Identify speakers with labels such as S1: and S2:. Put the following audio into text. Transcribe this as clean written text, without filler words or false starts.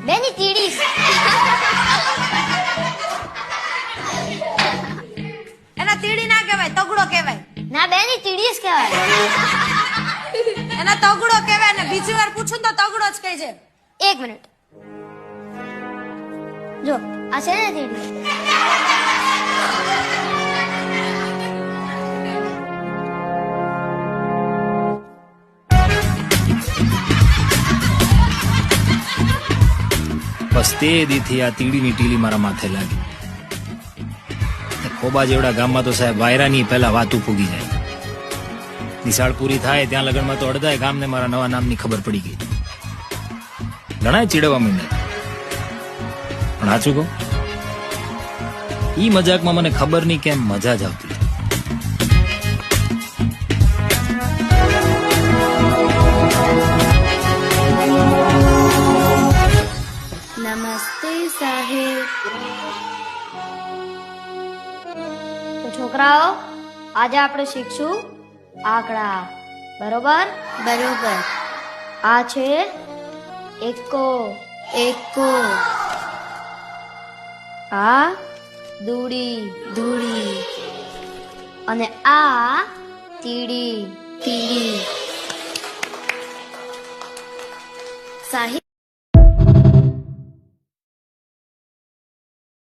S1: બેની તીડી.
S2: એના તીડી ના કહેવાય, તગડો કહેવાય.
S1: ના બેની તીડી જ કહેવાય.
S2: એના તગડો કહેવાય ને બીજી વાર પૂછું તો તગડો જ કહેજે.
S1: 1 મિનિટ. જો આ છે ને તીડી.
S3: બસ તે દીથી આ તીડીની ટીલી મારા માથે લાગી. ખોબા જેવડા ગામમાં તો સાહેબ વાયરાની પહેલા વાતું ફૂગી જાય. નિશાળ પૂરી થાય ત્યાં લગનમાં તો અડધાય ગામને મારા નવા નામની ખબર પડી ગઈ. ઘણા ચીડવા માંડ્યા. પણ સાચું કહું, ઈ મજાકમાં મને ખબર નહીં કેમ મજા જ આવતી.
S1: નમસ્તે સાહેબ. તો છોકરાઓ, આજે આપણે શીખશું આંકડા. બરોબર? બરોબર. આ છે એકો. એકો. આ દૂડી. દૂડી. અને આ તીડી. તીડી. સાહેબ